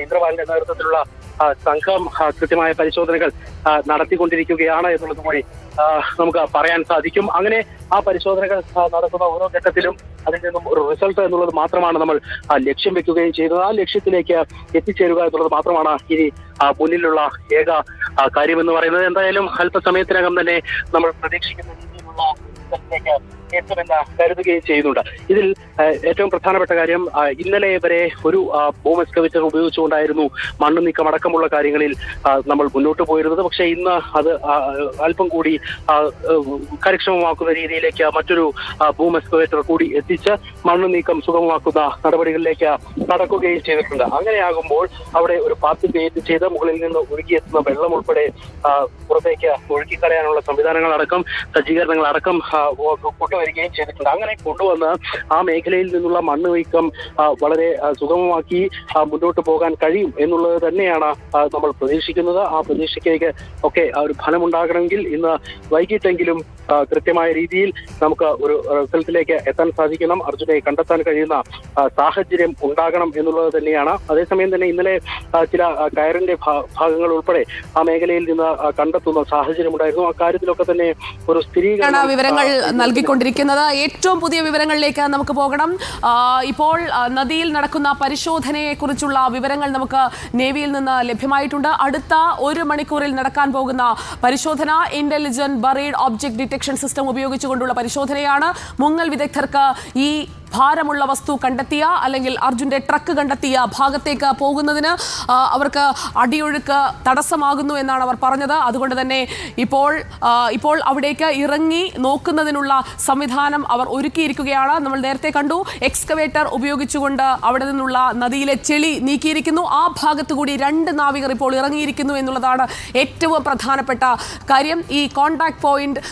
ഇന്ദ്രപാലിന്റെ നേതൃത്വത്തിലുള്ള സംഘം കൃത്യമായ പരിശോധനകൾ നടത്തിക്കൊണ്ടിരിക്കുകയാണ് എന്നുള്ളത് കൂടി നമുക്ക് പറയാൻ സാധിക്കും. അങ്ങനെ ആ പരിശോധനകൾ നടക്കുന്ന ഓരോ ഘട്ടത്തിലും അതിൽ നിന്നും ഒരു റിസൾട്ട് എന്നുള്ളത് മാത്രമാണ് നമ്മൾ ലക്ഷ്യം വെക്കുകയും ചെയ്യുന്നത്. ആ ലക്ഷ്യത്തിലേക്ക് എത്തിച്ചേരുക എന്നുള്ളത് മാത്രമാണ് ഇനി മുന്നിലുള്ള ഏക കാര്യമെന്ന് പറയുന്നത്. എന്തായാലും അല്പസമയത്തിനകം തന്നെ നമ്മൾ പ്രതീക്ഷിക്കുന്ന രീതിയിലുള്ള റിസൾട്ടിലേക്ക് എത്തുമെന്ന് കരുതുകയും ചെയ്യുന്നുണ്ട്. ഇതിൽ ഏറ്റവും പ്രധാനപ്പെട്ട കാര്യം ഇന്നലെ വരെ ഒരു ബൂം എക്സ്കവേറ്റർ ഉപയോഗിച്ചുകൊണ്ടായിരുന്നു മണ്ണ് നീക്കം അടക്കമുള്ള കാര്യങ്ങളിൽ നമ്മൾ മുന്നോട്ട് പോയിരുന്നത്. പക്ഷേ ഇന്ന് അത് അല്പം കൂടി കാര്യക്ഷമമാക്കുന്ന രീതിയിലേക്ക് മറ്റൊരു ബൂം എക്സ്കവേറ്റർ കൂടി എത്തിച്ച് മണ്ണ് നീക്കം സുഗമമാക്കുന്ന നടപടികളിലേക്ക് നടക്കുകയും ചെയ്തിട്ടുണ്ട്. അങ്ങനെയാകുമ്പോൾ അവിടെ ഒരു പാത്ത് ക്രിയേറ്റ് ചെയ്ത് മുകളിൽ നിന്ന് ഒഴുകിയെത്തുന്ന വെള്ളം ഉൾപ്പെടെ പുറത്തേക്ക് ഒഴുക്കിക്കളയാനുള്ള സംവിധാനങ്ങളടക്കം സജ്ജീകരണങ്ങളടക്കം കൊണ്ടുവരികയും ചെയ്തിട്ടുണ്ട്. അങ്ങനെ കൊണ്ടുവന്ന് ആ മേഖലയിൽ നിന്നുള്ള മണ്ണ് നീക്കം വളരെ സുഗമമാക്കി മുന്നോട്ട് പോകാൻ കഴിയും എന്നുള്ളത് തന്നെയാണ് നമ്മൾ പ്രതീക്ഷിക്കുന്നത്. ആ പ്രതീക്ഷയ്ക്ക് ഒക്കെ ഒരു ഫലമുണ്ടാകണമെങ്കിൽ ഇന്ന് വൈകിട്ടെങ്കിലും കൃത്യമായ രീതിയിൽ നമുക്ക് ഒരു റിസൾട്ടിലേക്ക് എത്താൻ സാധിക്കണം. അർജുനെ കണ്ടെത്താൻ കഴിയുന്ന സാഹചര്യം ഉണ്ടാകണം എന്നുള്ളത് തന്നെയാണ്. അതേസമയം തന്നെ ഇന്നലെ ചില കയറിന്റെ ഭാഗങ്ങൾ ഉൾപ്പെടെ ആ മേഖലയിൽ നിന്ന് കണ്ടെത്തുന്ന സാഹചര്യം ഉണ്ടായിരുന്നു. ആ കാര്യത്തിലൊക്കെ തന്നെ ഒരു സ്ഥിരീകരണ വിവരങ്ങൾ നൽകിക്കൊണ്ടിരിക്കുന്നത്. ഏറ്റവും പുതിയ വിവരങ്ങളിലേക്ക് നമുക്ക് പോകണം. ഇപ്പോൾ നദിയിൽ നടക്കുന്ന പരിശോധനയെ കുറിച്ചുള്ള വിവരങ്ങൾ നമുക്ക് നേവിയിൽ നിന്ന് ലഭ്യമായിട്ടുണ്ട്. അടുത്ത 1 മണിക്കൂറിൽ നടക്കാൻ പോകുന്ന പരിശോധന intelligent buried object detection system ഉപയോഗിച്ചുകൊണ്ടുള്ള പരിശോധനയാണ്. മുങ്ങൽ വിദഗ്ധർക്ക് ഈ ഭാരമുള്ള വസ്തു കണ്ടെത്തിയ അല്ലെങ്കിൽ അർജുന്റെ ട്രക്ക് കണ്ടെത്തിയ ഭാഗത്തേക്ക് പോകുന്നതിന് അവർക്ക് അടിയൊഴുക്ക് തടസ്സമാകുന്നു എന്നാണ് അവർ പറഞ്ഞത്. അതുകൊണ്ട് തന്നെ ഇപ്പോൾ അവിടേക്ക് ഇറങ്ങി നോക്കുന്നതിനുള്ള സംവിധാനം അവർ ഒരുക്കിയിരിക്കുകയാണ്. നമ്മൾ നേരത്തെ കണ്ടു എക്സ്കവേറ്റർ ഉപയോഗിച്ചുകൊണ്ട് അവിടെ നിന്നുള്ള നദിയിലെ ചെളി നീക്കിയിരിക്കുന്നു. ആ ഭാഗത്തു കൂടി 2 നാവികർ ഇപ്പോൾ ഇറങ്ങിയിരിക്കുന്നു എന്നുള്ളതാണ് ഏറ്റവും പ്രധാനപ്പെട്ട കാര്യം. ഈ കോൺടാക്ട് പോയിന്റ്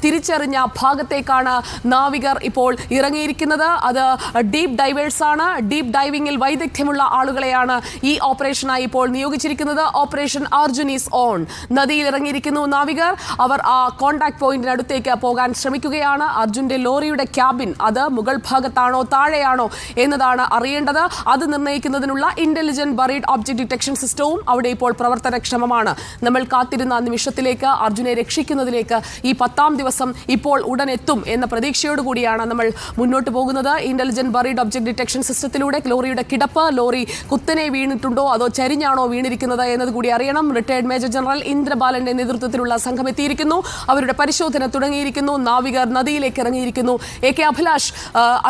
തിരിച്ചറിഞ്ഞ ഭാഗത്തേക്കാണ് നാവികർ ഇപ്പോൾ ഇറങ്ങിയിരിക്കുന്നത്. അത് ഡീപ് ഡൈവേഴ്സ് ആണ്. ഡീപ് ഡൈവിംഗിൽ വൈദഗ്ധ്യമുള്ള ആളുകളെയാണ് ഈ ഓപ്പറേഷനായി ഇപ്പോൾ നിയോഗിച്ചിരിക്കുന്നത്. Operation Arjun is on. നദിയിൽ ഇറങ്ങിയിരിക്കുന്നു നാവികർ. അവർ ആ കോൺടാക്ട് പോയിന്റിനടുത്തേക്ക് പോകാൻ ശ്രമിക്കുകയാണ്. അർജുന്റെ ലോറിയുടെ ക്യാബിൻ അത് മുകൾ ഭാഗത്താണോ താഴെയാണോ എന്നതാണ് അറിയേണ്ടത്. അത് നിർണ്ണയിക്കുന്നതിനുള്ള ഇന്റലിജന്റ് ബറീഡ് ഒബ്ജക്ട് ഡിറ്റക്ഷൻ സിസ്റ്റവും അവിടെ ഇപ്പോൾ പ്രവർത്തനക്ഷമമാണ്. നമ്മൾ കാത്തിരുന്ന നിമിഷത്തിലേക്ക് അർജുനെ രക്ഷിക്കുന്നതിലേക്ക് ഈ 10ാം ദിവസം ഇപ്പോൾ ഉടൻ എത്തും എന്ന പ്രതീക്ഷയോടുകൂടിയാണ് നമ്മൾ മുന്നോട്ട് പോകുന്നത്. ഇന്റലിജന്റ് ബറീഡ് ഒബ്ജക്ട് ഡിറ്റക്ഷൻ സിസ്റ്റത്തിലൂടെ ലോറിയുടെ കിടപ്പ്, ലോറി കുത്തനെ വീണിട്ടുണ്ടോ അതോ ചരിഞ്ഞാണോ വീണിരിക്കുന്നത് എന്നത് കൂടി അറിയണം. റിട്ടയർഡ് മേജർ ജനറൽ ഇന്ദ്രപാലന്റെ നേതൃത്വത്തിലുള്ള സംഘം എത്തിയിരിക്കുന്നു. അവരുടെ പരിശോധന തുടങ്ങിയിരിക്കുന്നു. നാവികർ നദിയിലേക്ക് ഇറങ്ങിയിരിക്കുന്നു. AK അഭിലാഷ്,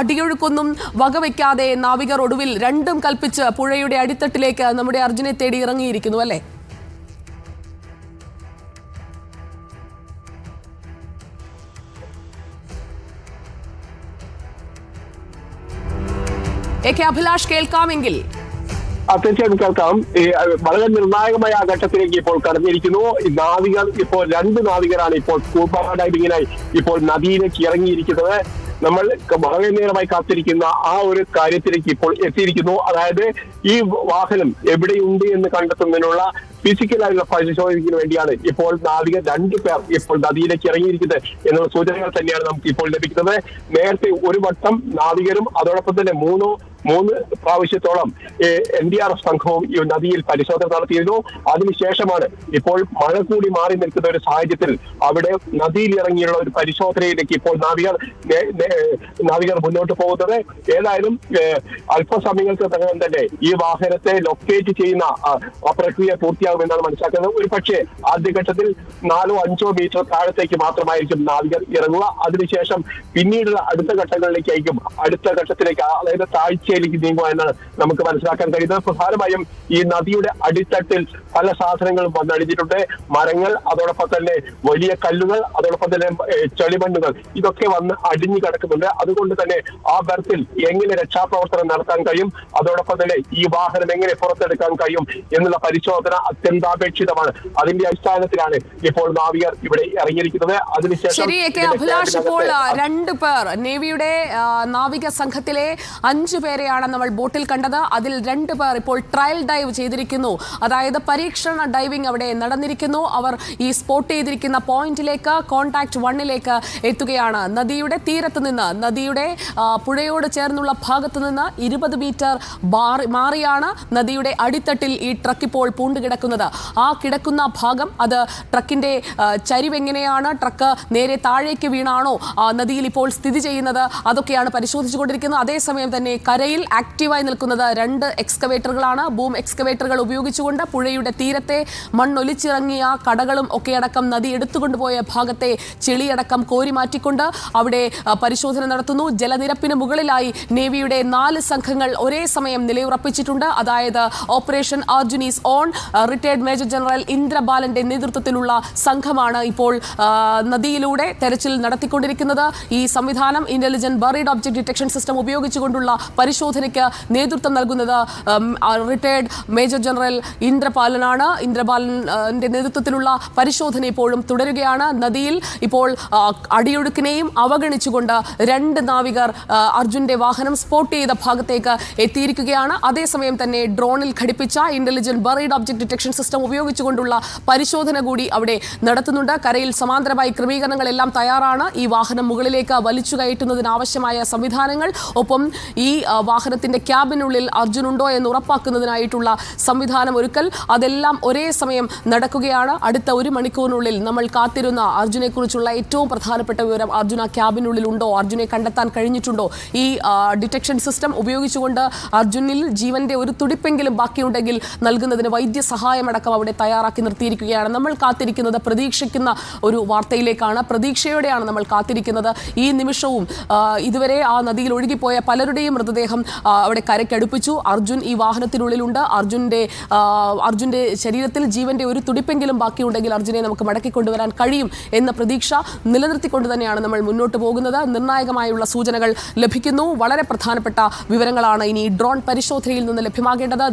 അടിയൊഴുക്കൊന്നും വകവയ്ക്കാതെ നാവികർ ഒടുവിൽ 2ഉം കൽപ്പിച്ച് പുഴയുടെ അടിത്തട്ടിലേക്ക് നമ്മുടെ അർജുനെ തേടി ഇറങ്ങിയിരിക്കുന്നു അല്ലേ? AK അഭിലാഷ്, കേൾക്കാമെങ്കിൽ? തീർച്ചയായിട്ടും കേൾക്കാം. വളരെ നിർണായകമായ ആ ഘട്ടത്തിലേക്ക് ഇപ്പോൾ കടന്നിരിക്കുന്നു. നാവികർ ഇപ്പോൾ 2 നാവികരാണ് ഇപ്പോൾ സ്കൂബ ഡൈവിംഗിനായി ഇപ്പോൾ നദിയിലേക്ക് ഇറങ്ങിയിരിക്കുന്നത്. നമ്മൾ വളരെ നേരമായി കാത്തിരിക്കുന്ന ആ ഒരു കാര്യത്തിലേക്ക് ഇപ്പോൾ എത്തിയിരിക്കുന്നു. അതായത് ഈ വാഹനം എവിടെയുണ്ട് എന്ന് കണ്ടെത്തുന്നതിനുള്ള ഫിസിക്കലായുള്ള പരിശോധനയ്ക്ക് വേണ്ടിയാണ് ഇപ്പോൾ നാവികർ 2 പേർ ഇപ്പോൾ നദിയിലേക്ക് ഇറങ്ങിയിരിക്കുന്നത് എന്നുള്ള സൂചനകൾ തന്നെയാണ് നമുക്ക് ഇപ്പോൾ ലഭിക്കുന്നത്. നേരത്തെ ഒരു വട്ടം നാവികരും അതോടൊപ്പം തന്നെ 3 പ്രാവശ്യത്തോളം NDRF സംഘവും ഈ നദിയിൽ പരിശോധന നടത്തിയിരുന്നു. അതിനുശേഷമാണ് ഇപ്പോൾ മഴ കൂടി മാറി നിൽക്കുന്ന ഒരു സാഹചര്യത്തിൽ അവിടെ നദിയിൽ ഇറങ്ങിയുള്ള ഒരു പരിശോധനയിലേക്ക് ഇപ്പോൾ നാവികർ മുന്നോട്ട് പോകുന്നത്. ഏതായാലും അല്പസമയങ്ങൾക്കകം തന്നെ ഈ വാഹനത്തെ ലൊക്കേറ്റ് ചെയ്യുന്ന പ്രക്രിയ പൂർത്തിയാകുമെന്നാണ് മനസ്സിലാക്കുന്നത്. ഒരു പക്ഷേ ആദ്യഘട്ടത്തിൽ 4-5 മീറ്റർ താഴത്തേക്ക് മാത്രമായിരിക്കും നാവികർ ഇറങ്ങുക. അതിനുശേഷം പിന്നീടുള്ള അടുത്ത ഘട്ടങ്ങളിലേക്കായിരിക്കും അടുത്ത ഘട്ടത്തിലേക്ക് അതായത് താഴ്ചയിലേക്ക് നീങ്ങുക എന്നാണ് നമുക്ക് മനസ്സിലാക്കാൻ കഴിയുന്നത്. പ്രധാനമായും ഈ നദിയുടെ അടിത്തട്ടിൽ പല സാധനങ്ങളും വന്നടിഞ്ഞിട്ടുണ്ട്. മരങ്ങൾ, അതോടൊപ്പം തന്നെ വലിയ കല്ലുകൾ, അതോടൊപ്പം തന്നെ ചെളിമണ്ണുകൾ, ഇതൊക്കെ വന്ന് അടിഞ്ഞു കിടക്കുന്നുണ്ട്. അതുകൊണ്ട് തന്നെ ആ ബർത്തിൽ എങ്ങനെ രക്ഷാപ്രവർത്തനം നടത്താൻ കഴിയും, അതോടൊപ്പം തന്നെ ഈ വാഹനം എങ്ങനെ പുറത്തെടുക്കാൻ കഴിയും എന്നുള്ള പരിശോധന അത്യന്താപേക്ഷിതമാണ്. അതിന്റെ അടിസ്ഥാനത്തിലാണ് ഇപ്പോൾ നാവികർ ഇവിടെ ഇറങ്ങിയിരിക്കുന്നത്. അതിനുശേഷം അഭിലാഷ്, ഇപ്പോൾ 2 പേർ നേവിയുടെ നാവിക സംഘത്തിലെ 5 പേരെ പേരെയാണ് നമ്മൾ ബോട്ടിൽ കണ്ടത്. അതിൽ 2 പേർ ഇപ്പോൾ ട്രയൽ ഡൈവ് ചെയ്തിരിക്കുന്നു. അതായത് പരീക്ഷണ ഡൈവിംഗ് അവിടെ നടന്നിരിക്കുന്നു. അവർ ഈ സ്പോട്ട് ചെയ്തിരിക്കുന്ന പോയിന്റിലേക്ക്, കോൺടാക്ട് 1ലേക്ക് എത്തുകയാണ്. നദിയുടെ തീരത്ത് നിന്ന്, നദിയുടെ പുഴയോട് ചേർന്നുള്ള ഭാഗത്ത് നിന്ന് 20 മീറ്റർ മാറിയാണ് നദിയുടെ അടിത്തട്ടിൽ ഈ ട്രക്ക് ഇപ്പോൾ പൂണ്ടുകിടക്കുന്നത്. ആ കിടക്കുന്ന ഭാഗം, അത് ട്രക്കിന്റെ ചരിവെങ്ങനെയാണ്, ട്രക്ക് നേരെ താഴേക്ക് വീണാണോ നദിയിൽ ഇപ്പോൾ സ്ഥിതി ചെയ്യുന്നത്, അതൊക്കെയാണ് പരിശോധിച്ചുകൊണ്ടിരിക്കുന്നത്. അതേസമയം തന്നെ കരയിൽ ആക്റ്റീവായി നിൽക്കുന്നത് 2 എക്സ്കവേറ്ററുകളാണ്. ബൂം എക്സ്കവേറ്ററുകൾ ഉപയോഗിച്ചുകൊണ്ട് പുഴയുടെ തീരത്തെ മണ്ണൊലിച്ചിറങ്ങിയ കടകളും ഒക്കെ അടക്കം നദി എടുത്തുകൊണ്ടുപോയ ഭാഗത്തെ ചെളിയടക്കം കോരി മാറ്റിക്കൊണ്ട് അവിടെ പരിശോധന നടത്തുന്നു. ജലനിരപ്പിന് മുകളിലായി നേവിയുടെ 4 സംഘങ്ങൾ ഒരേ സമയം നിലയുറപ്പിച്ചിട്ടുണ്ട്. അതായത് operation Arjun is on. Retired major general ഇന്ദ്രബാലന്റെ നേതൃത്വത്തിലുള്ള സംഘമാണ് ഇപ്പോൾ നദിയിലൂടെ തെരച്ചിൽ നടത്തിക്കൊണ്ടിരിക്കുന്നത്. ഈ സംവിധാനം intelligent buried object detection system ഉപയോഗിച്ചുകൊണ്ടുള്ള പരിശോധനയ്ക്ക് നേതൃത്വം നൽകുന്നത് റിട്ടയർഡ് മേജർ ജനറൽ ഇന്ദ്രപാലനാണ്. ഇന്ദ്രപാലന്റെ നേതൃത്വത്തിലുള്ള പരിശോധന ഇപ്പോഴും തുടരുകയാണ്. നദിയിൽ ഇപ്പോൾ അടിയൊഴുക്കിനെയും അവഗണിച്ചുകൊണ്ട് 2 നാവികർ അർജുന്റെ വാഹനം സ്പോട്ട് ചെയ്ത ഭാഗത്തേക്ക് എത്തിയിരിക്കുകയാണ്. അതേസമയം തന്നെ ഡ്രോണിൽ ഘടിപ്പിച്ച intelligent buried object detection system ഉപയോഗിച്ചുകൊണ്ടുള്ള പരിശോധന കൂടി അവിടെ നടത്തുന്നുണ്ട്. കരയിൽ സമാന്തരമായി ക്രമീകരണങ്ങളെല്ലാം തയ്യാറാണ്. ഈ വാഹനം മുകളിലേക്ക് വലിച്ചു കയറ്റുന്നതിന് ആവശ്യമായ സംവിധാനങ്ങൾ, ഒപ്പം ഈ വാഹനത്തിന്റെ ക്യാബിനുള്ളിൽ അർജുൻ ഉണ്ടോ എന്ന് ഉറപ്പാക്കുന്നതിനായിട്ടുള്ള സംവിധാനം ഒരുക്കൽ, അതെല്ലാം ഒരേ സമയം നടക്കുകയാണ്. അടുത്ത 1 മണിക്കൂറിനുള്ളിൽ നമ്മൾ കാത്തിരുന്ന അർജുനെ കുറിച്ചുള്ള ഏറ്റവും പ്രധാനപ്പെട്ട വിവരം, അർജുന ക്യാബിനുള്ളിൽ ഉണ്ടോ, അർജുനെ കണ്ടെത്താൻ കഴിഞ്ഞിട്ടുണ്ടോ, ഈ ഡിറ്റക്ഷൻ സിസ്റ്റം ഉപയോഗിച്ചുകൊണ്ട് അർജുനിൽ ജീവന്റെ ഒരു തുടിപ്പെങ്കിലും ബാക്കിയുണ്ടെങ്കിൽ നൽകുന്നതിന് വൈദ്യസഹായമടക്കം അവിടെ തയ്യാറാക്കി നിർത്തിയിരിക്കുകയാണ്. നമ്മൾ കാത്തിരിക്കുന്നത്, പ്രതീക്ഷിക്കുന്ന ഒരു വാർത്തയിലേക്കാണ്. പ്രതീക്ഷയോടെയാണ് നമ്മൾ കാത്തിരിക്കുന്നത്. ഈ നിമിഷവും ഇതുവരെ ആ നദിയിൽ ഒഴുകിപ്പോയ പലരുടെയും മൃതദേഹം അവിടെ കരയ്ക്കടുപ്പിച്ചു. അർജുൻ ഈ വാഹനത്തിനുള്ളിലുണ്ട്. അർജുന്റെ ശരീരത്തിൽ ജീവന്റെ ഒരു തുടിപ്പെങ്കിലും ബാക്കിയുണ്ടെങ്കിൽ അർജുനെ നമുക്ക് മടക്കിക്കൊണ്ടുവരാൻ കഴിയും എന്ന പ്രതീക്ഷ നിലനിർത്തിക്കൊണ്ട് തന്നെയാണ് നമ്മൾ മുന്നോട്ട് പോകുന്നത്. നിർണായകമായുള്ള സൂചനകൾ ലഭിക്കുന്നു. വളരെ പ്രധാനപ്പെട്ട വിവരങ്ങളാണ് ഇനി ഡ്രോൺ പരിശോധനയിൽ നിന്ന് ലഭ്യമാകേണ്ടത്.